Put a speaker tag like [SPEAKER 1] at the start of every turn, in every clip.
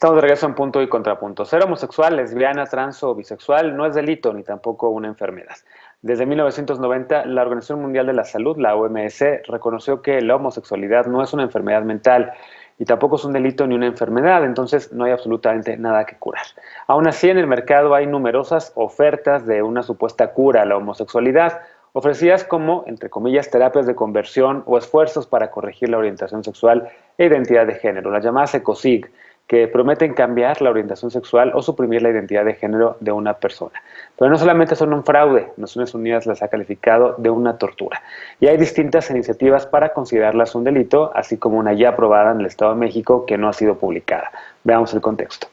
[SPEAKER 1] Estamos de regreso en Punto y Contrapunto. Ser homosexual, lesbiana, trans o bisexual no es delito ni tampoco una enfermedad. Desde 1990, la Organización Mundial de la Salud, la OMS, reconoció que la homosexualidad no es una enfermedad mental y tampoco es un delito ni una enfermedad, entonces no hay absolutamente nada que curar. Aún así, en el mercado hay numerosas ofertas de una supuesta cura a la homosexualidad, ofrecidas como, entre comillas, terapias de conversión o esfuerzos para corregir la orientación sexual e identidad de género, las llamadas ECOSIG, que prometen cambiar la orientación sexual o suprimir la identidad de género de una persona. Pero no solamente son un fraude, Naciones Unidas las ha calificado de una tortura. Y hay distintas iniciativas para considerarlas un delito, así como una ya aprobada en el Estado de México que no ha sido publicada. Veamos el contexto.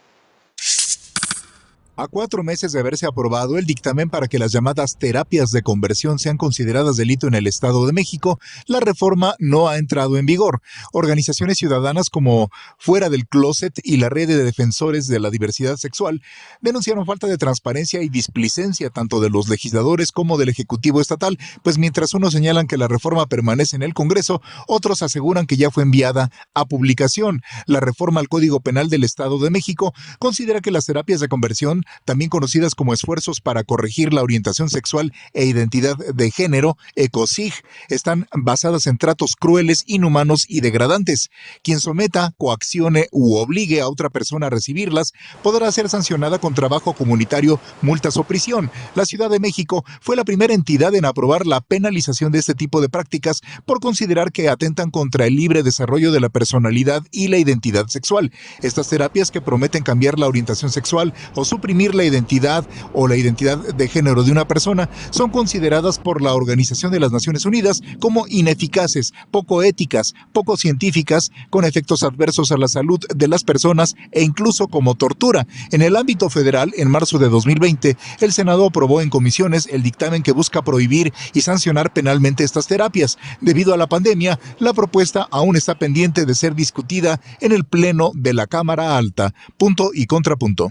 [SPEAKER 2] A 4 meses de haberse aprobado el dictamen para que las llamadas terapias de conversión sean consideradas delito en el Estado de México, la reforma no ha entrado en vigor. Organizaciones ciudadanas como Fuera del Closet y la Red de Defensores de la Diversidad Sexual denunciaron falta de transparencia y displicencia tanto de los legisladores como del Ejecutivo Estatal, pues mientras unos señalan que la reforma permanece en el Congreso, otros aseguran que ya fue enviada a publicación. La reforma al Código Penal del Estado de México considera que las terapias de conversión, también conocidas como esfuerzos para corregir la orientación sexual e identidad de género, ECOSIG, están basadas en tratos crueles, inhumanos y degradantes. Quien someta, coaccione u obligue a otra persona a recibirlas podrá ser sancionada con trabajo comunitario, multas o prisión. La Ciudad de México fue la primera entidad en aprobar la penalización de este tipo de prácticas por considerar que atentan contra el libre desarrollo de la personalidad y la identidad sexual. Estas terapias, que prometen cambiar la orientación sexual o suprimir la identidad o la identidad de género de una persona, son consideradas por la Organización de las Naciones Unidas como ineficaces, poco éticas, poco científicas, con efectos adversos a la salud de las personas e incluso como tortura. En el ámbito federal, en marzo de 2020, el Senado aprobó en comisiones el dictamen que busca prohibir y sancionar penalmente estas terapias. Debido a la pandemia, la propuesta aún está pendiente de ser discutida en el Pleno de la Cámara Alta. Punto y contrapunto.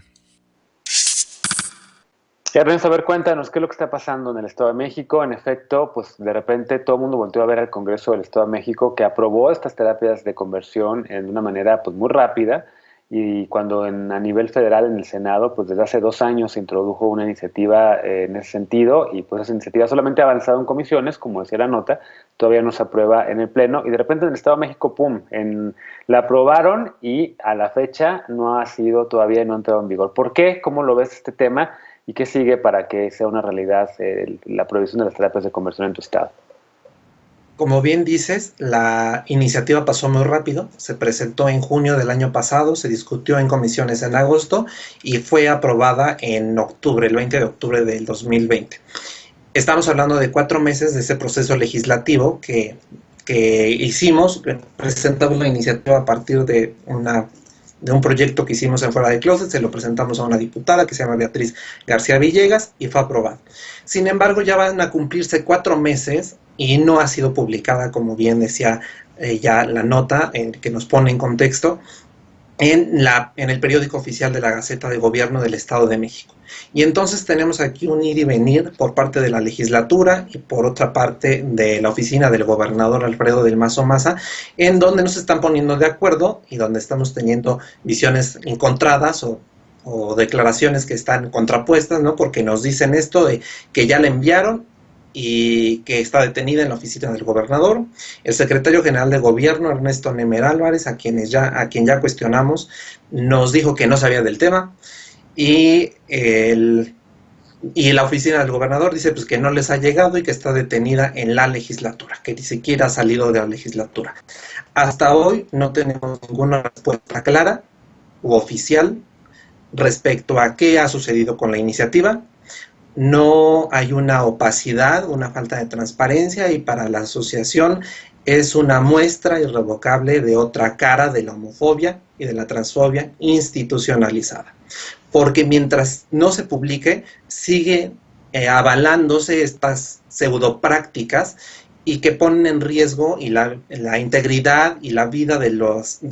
[SPEAKER 1] Ernesto, a ver, cuéntanos qué es lo que está pasando en el Estado de México. En efecto, pues de repente todo el mundo volteó a ver al Congreso del Estado de México, que aprobó estas terapias de conversión de una manera pues muy rápida, y cuando a nivel federal en el Senado, pues desde hace 2 años se introdujo una iniciativa en ese sentido, y pues esa iniciativa solamente ha avanzado en comisiones, como decía la nota, todavía no se aprueba en el Pleno, y de repente en el Estado de México, ¡pum!, la aprobaron y a la fecha no ha sido todavía, no ha entrado en vigor. ¿Por qué? ¿Cómo lo ves este tema? ¿Y qué sigue para que sea una realidad la prohibición de las terapias de conversión en tu estado?
[SPEAKER 3] Como bien dices, la iniciativa pasó muy rápido, se presentó en junio del año pasado, se discutió en comisiones en agosto y fue aprobada en octubre, el 20 de octubre del 2020. Estamos hablando de 4 meses de ese proceso legislativo que hicimos. Presentamos la iniciativa a partir de un proyecto que hicimos en Fuera de Closet, se lo presentamos a una diputada que se llama Beatriz García Villegas y fue aprobado. Sin embargo, ya van a cumplirse 4 meses y no ha sido publicada, como bien decía ya la nota que nos pone en contexto, en el periódico oficial de la Gaceta de Gobierno del Estado de México. Y entonces tenemos aquí un ir y venir por parte de la legislatura y por otra parte de la oficina del gobernador Alfredo del Mazo Maza, en donde nos están poniendo de acuerdo y donde estamos teniendo visiones encontradas o declaraciones que están contrapuestas, ¿no? Porque nos dicen esto de que ya le enviaron y que está detenida en la oficina del gobernador. El secretario general de gobierno, Ernesto Nemer Álvarez, a quien ya cuestionamos, nos dijo que no sabía del tema, y la oficina del gobernador dice pues que no les ha llegado y que está detenida en la legislatura, que ni siquiera ha salido de la legislatura. Hasta hoy no tenemos ninguna respuesta clara u oficial respecto a qué ha sucedido con la iniciativa. No hay una opacidad, una falta de transparencia, y para la asociación es una muestra irrevocable de otra cara de la homofobia y de la transfobia institucionalizada. Porque mientras no se publique, sigue avalándose estas pseudoprácticas y que ponen en riesgo la integridad y la vida de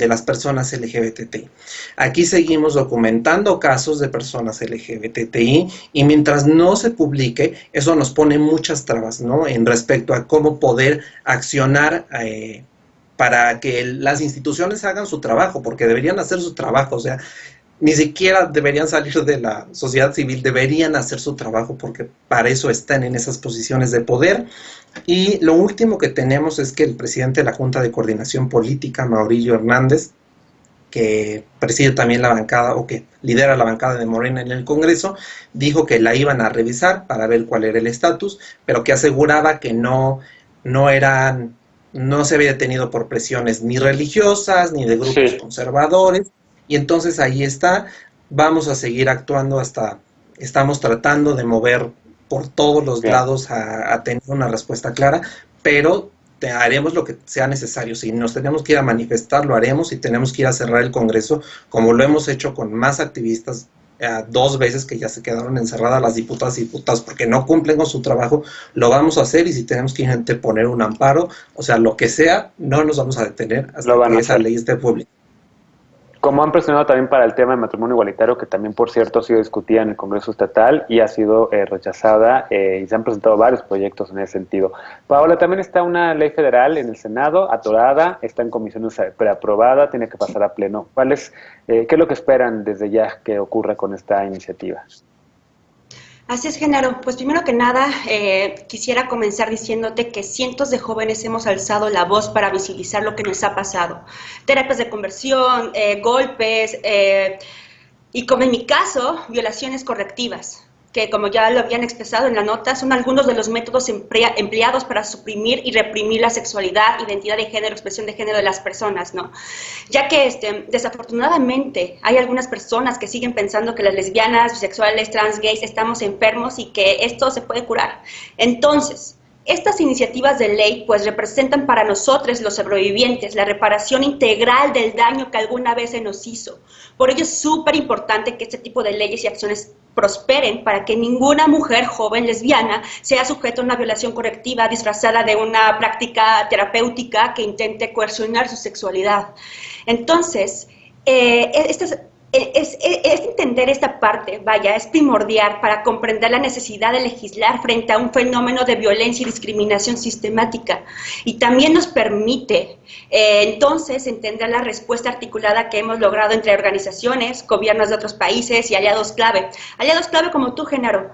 [SPEAKER 3] las personas LGBTI. Aquí seguimos documentando casos de personas LGBTI y mientras no se publique, eso nos pone muchas trabas, ¿no? En respecto a cómo poder accionar para que las instituciones hagan su trabajo, porque deberían hacer su trabajo. O sea, ni siquiera deberían salir de la sociedad civil, deberían hacer su trabajo porque para eso están en esas posiciones de poder. Y lo último que tenemos es que el presidente de la Junta de Coordinación Política, Mauricio Hernández, que preside también la bancada o que lidera la bancada de Morena en el Congreso, dijo que la iban a revisar para ver cuál era el estatus, pero que aseguraba que no se había detenido por presiones ni religiosas ni de grupos conservadores. Y entonces ahí está, vamos a seguir actuando estamos tratando de mover por todos los lados a tener una respuesta clara, pero haremos lo que sea necesario. Si nos tenemos que ir a manifestar, lo haremos. Si tenemos que ir a cerrar el Congreso, como lo hemos hecho con más activistas, 2 veces que ya se quedaron encerradas las diputadas y diputados porque no cumplen con su trabajo, lo vamos a hacer. Y si tenemos que poner un amparo, o sea, lo que sea, no nos vamos a detener hasta que esa ley esté pública.
[SPEAKER 1] Como han presionado también para el tema del matrimonio igualitario, que también, por cierto, ha sido discutida en el Congreso Estatal y ha sido rechazada, y se han presentado varios proyectos en ese sentido. Paola, también está una ley federal en el Senado, atorada, está en comisiones preaprobada, tiene que pasar a pleno. ¿Qué es lo que esperan desde ya que ocurra con esta iniciativa?
[SPEAKER 4] Así es, Genaro. Pues primero que nada, quisiera comenzar diciéndote que cientos de jóvenes hemos alzado la voz para visibilizar lo que nos ha pasado. Terapias de conversión, golpes, y como en mi caso, violaciones correctivas, que como ya lo habían expresado en la nota, son algunos de los métodos empleados para suprimir y reprimir la sexualidad, identidad de género, expresión de género de las personas, ¿no? Ya que desafortunadamente hay algunas personas que siguen pensando que las lesbianas, bisexuales, trans, gays estamos enfermos y que esto se puede curar. Entonces, estas iniciativas de ley pues representan para nosotros los sobrevivientes la reparación integral del daño que alguna vez se nos hizo. Por ello es súper importante que este tipo de leyes y acciones prosperen para que ninguna mujer joven lesbiana sea sujeta a una violación correctiva disfrazada de una práctica terapéutica que intente coercionar su sexualidad. Entonces, es entender esta parte, es primordial para comprender la necesidad de legislar frente a un fenómeno de violencia y discriminación sistemática. Y también nos permite, entonces, entender la respuesta articulada que hemos logrado entre organizaciones, gobiernos de otros países y aliados clave. Aliados clave como tú, Genaro.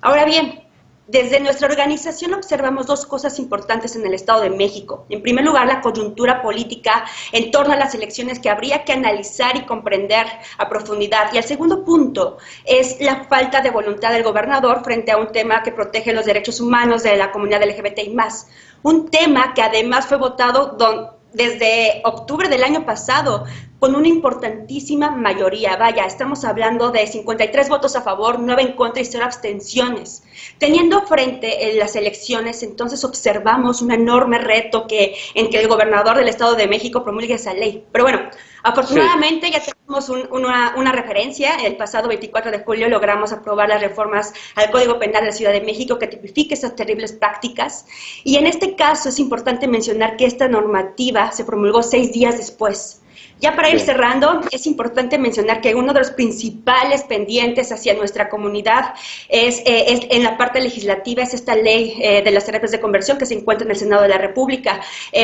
[SPEAKER 4] Ahora bien, desde nuestra organización observamos 2 cosas importantes en el Estado de México. En primer lugar, la coyuntura política en torno a las elecciones que habría que analizar y comprender a profundidad. Y el segundo punto es la falta de voluntad del gobernador frente a un tema que protege los derechos humanos de la comunidad LGBTI+. Un tema que además fue votado desde octubre del año pasado, con una importantísima mayoría. Estamos hablando de 53 votos a favor, 9 en contra y 0 abstenciones. Teniendo frente en las elecciones, entonces observamos un enorme reto en que el gobernador del Estado de México promulgue esa ley. Pero bueno, afortunadamente ya tenemos una referencia. El pasado 24 de julio logramos aprobar las reformas al Código Penal de la Ciudad de México que tipifique esas terribles prácticas. Y en este caso es importante mencionar que esta normativa se promulgó 6 días después. Ya para ir cerrando, es importante mencionar que uno de los principales pendientes hacia nuestra comunidad es en la parte legislativa, es esta ley de las terapias de conversión que se encuentra en el Senado de la República,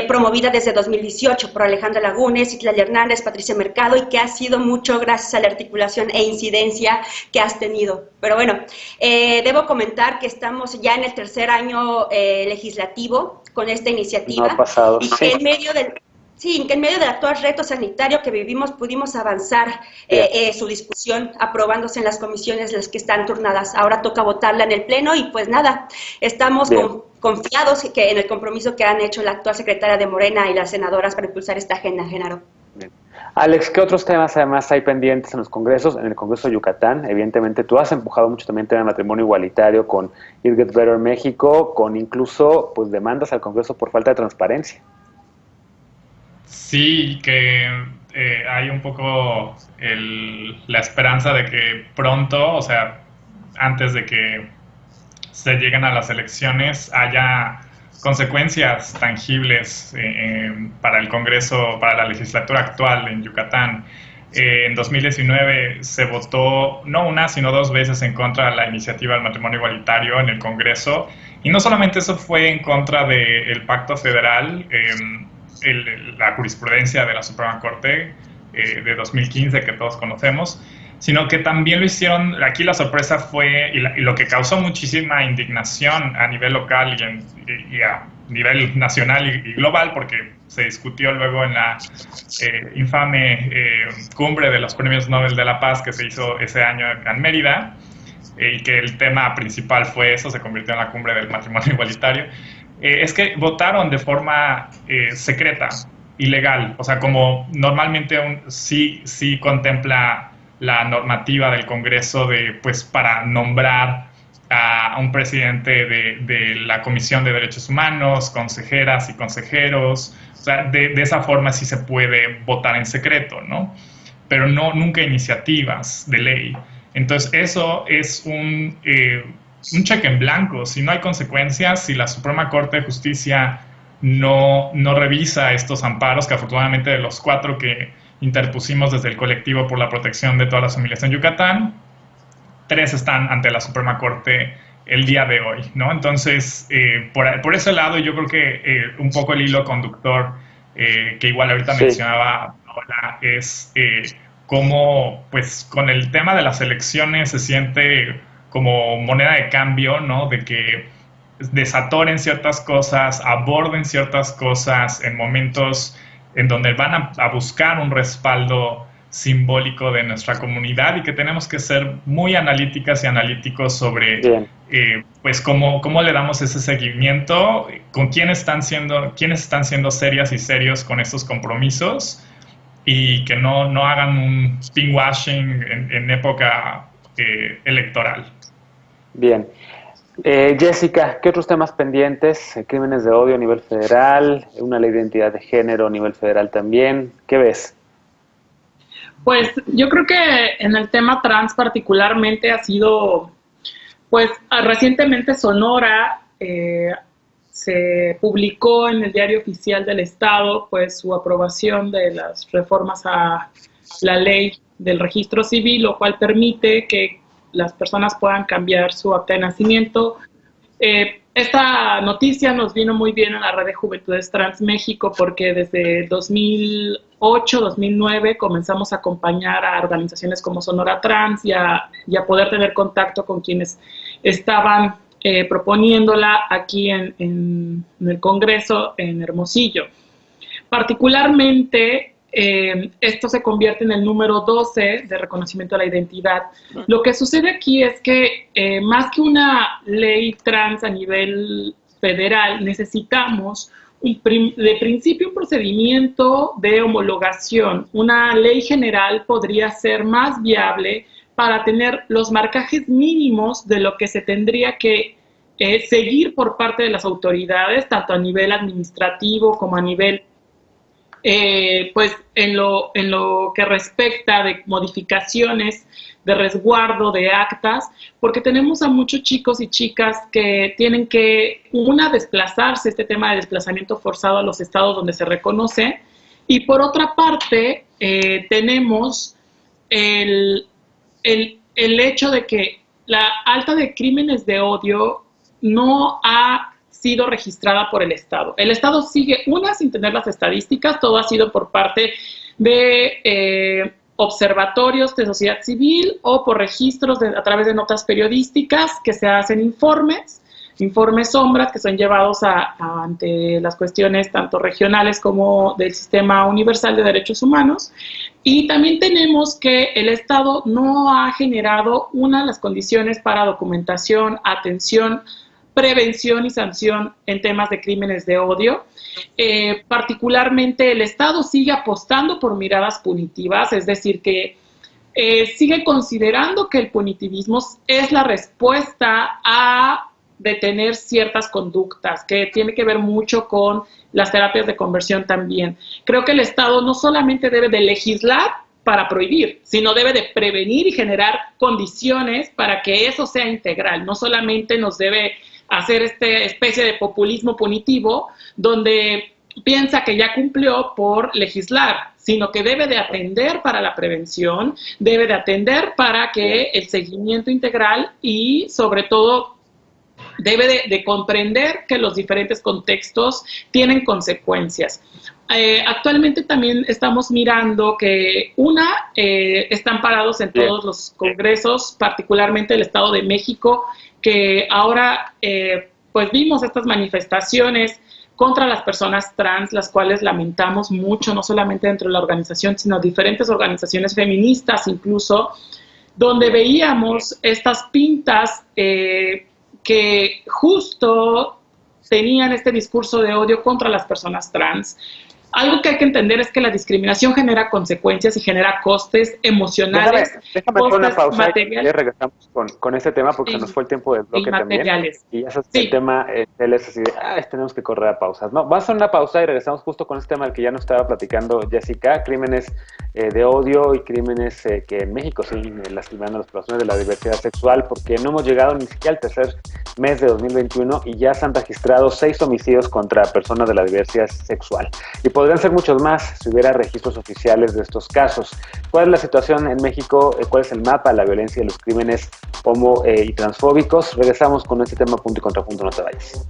[SPEAKER 4] promovida desde 2018 por Alejandra Lagunes, Itlali Hernández, Patricia Mercado, y que ha sido mucho gracias a la articulación e incidencia que has tenido. Pero bueno, debo comentar que estamos ya en el 3er año legislativo con esta iniciativa.
[SPEAKER 1] No ha pasado,
[SPEAKER 4] y que en medio del... Sí, que en medio del actual reto sanitario que vivimos pudimos avanzar su discusión aprobándose en las comisiones las que están turnadas. Ahora toca votarla en el Pleno y pues nada, estamos confiados en el compromiso que han hecho la actual secretaria de Morena y las senadoras para impulsar esta agenda, Genaro.
[SPEAKER 1] Bien. Alex, ¿qué otros temas además hay pendientes en los congresos? En el Congreso de Yucatán, evidentemente tú has empujado mucho también el tema del matrimonio igualitario con It Gets Better México, con incluso pues demandas al Congreso por falta de transparencia.
[SPEAKER 5] Sí, que hay un poco la esperanza de que pronto, o sea, antes de que se lleguen a las elecciones, haya consecuencias tangibles para el Congreso, para la legislatura actual en Yucatán. En 2019 se votó no una, sino 2 veces en contra de la iniciativa del matrimonio igualitario en el Congreso. Y no solamente eso fue en contra del Pacto Federal, la jurisprudencia de la Suprema Corte de 2015 que todos conocemos, sino que también lo hicieron, aquí la sorpresa fue, y lo que causó muchísima indignación a nivel local y a nivel nacional y global, porque se discutió luego en la infame cumbre de los Premios Nobel de la Paz que se hizo ese año en Mérida, y que el tema principal fue eso, se convirtió en la cumbre del matrimonio igualitario, es que votaron de forma secreta, ilegal, o sea, como normalmente sí contempla la normativa del Congreso pues para nombrar a un presidente de la Comisión de Derechos Humanos, consejeras y consejeros. O sea, de esa forma sí se puede votar en secreto, ¿no? Pero nunca iniciativas de ley. Entonces, eso es un cheque en blanco. Si no hay consecuencias, si la Suprema Corte de Justicia no revisa estos amparos, que afortunadamente de los 4 que interpusimos desde el colectivo por la protección de todas las familias en Yucatán, 3 están ante la Suprema Corte el día de hoy, ¿no? Entonces, por ese lado, yo creo que un poco el hilo conductor que igual ahorita mencionaba Paola es cómo, pues, con el tema de las elecciones se siente como moneda de cambio, ¿no? De que desatoren ciertas cosas, aborden ciertas cosas en momentos en donde van a buscar un respaldo simbólico de nuestra comunidad, y que tenemos que ser muy analíticas y analíticos sobre pues cómo le damos ese seguimiento, con quiénes están siendo serias y serios con estos compromisos, y que no hagan un pinkwashing en época electoral.
[SPEAKER 1] Bien. Jessica, ¿qué otros temas pendientes? Crímenes de odio a nivel federal, una ley de identidad de género a nivel federal también. ¿Qué ves?
[SPEAKER 6] Pues yo creo que en el tema trans particularmente ha sido, pues recientemente Sonora se publicó en el Diario Oficial del Estado pues su aprobación de las reformas a la ley del registro civil, lo cual permite que las personas puedan cambiar su acta de nacimiento. Esta noticia nos vino muy bien en la Red de Juventudes Trans México, porque desde 2008-2009 comenzamos a acompañar a organizaciones como Sonora Trans y a poder tener contacto con quienes estaban proponiéndola aquí en el Congreso en Hermosillo. Particularmente, esto se convierte en el número 12 de reconocimiento a la identidad. Lo que sucede aquí es que más que una ley trans a nivel federal, necesitamos de principio un procedimiento de homologación. Una ley general podría ser más viable para tener los marcajes mínimos de lo que se tendría que seguir por parte de las autoridades, tanto a nivel administrativo como a nivel pues en lo que respecta de modificaciones de resguardo de actas, porque tenemos a muchos chicos y chicas que tienen que, desplazarse, este tema de desplazamiento forzado a los estados donde se reconoce, y por otra parte tenemos el hecho de que la alta de crímenes de odio no ha sido registrada por el Estado. El Estado sigue, sin tener las estadísticas, todo ha sido por parte de observatorios de sociedad civil o por registros a través de notas periodísticas que se hacen informes sombras que son llevados ante las cuestiones tanto regionales como del Sistema Universal de Derechos Humanos. Y también tenemos que el Estado no ha generado las condiciones para documentación, atención, prevención y sanción en temas de crímenes de odio. Particularmente el Estado sigue apostando por miradas punitivas, es decir, que sigue considerando que el punitivismo es la respuesta a detener ciertas conductas, que tiene que ver mucho con las terapias de conversión también. Creo que el Estado no solamente debe de legislar para prohibir, sino debe de prevenir y generar condiciones para que eso sea integral. No solamente nos debe hacer esta especie de populismo punitivo donde piensa que ya cumplió por legislar, sino que debe de atender para la prevención, debe de atender para que el seguimiento integral y sobre todo debe de comprender que los diferentes contextos tienen consecuencias. Actualmente también estamos mirando que están parados en todos los congresos, particularmente el Estado de México, que ahora pues vimos estas manifestaciones contra las personas trans, las cuales lamentamos mucho, no solamente dentro de la organización, sino diferentes organizaciones feministas incluso, donde veíamos estas pintas que justo tenían este discurso de odio contra las personas trans. Algo que hay que entender es que la discriminación genera consecuencias y genera costes emocionales.
[SPEAKER 1] Déjame poner una pausa y regresamos con este tema porque se nos fue el tiempo del bloque también. Y eso es el tema, él es así de, tenemos que correr a pausas. No, vamos a hacer una pausa y regresamos justo con este tema del que ya nos estaba platicando Jessica, crímenes de odio y crímenes que en México siguen lastimando a las personas de la diversidad sexual, porque no hemos llegado ni siquiera al tercer mes de 2021 y ya se han registrado 6 homicidios contra personas de la diversidad sexual. Y podrían ser muchos más si hubiera registros oficiales de estos casos. ¿Cuál es la situación en México? ¿Cuál es el mapa de la violencia y los crímenes homo y transfóbicos? Regresamos con este tema punto y contrapunto, no te vayas.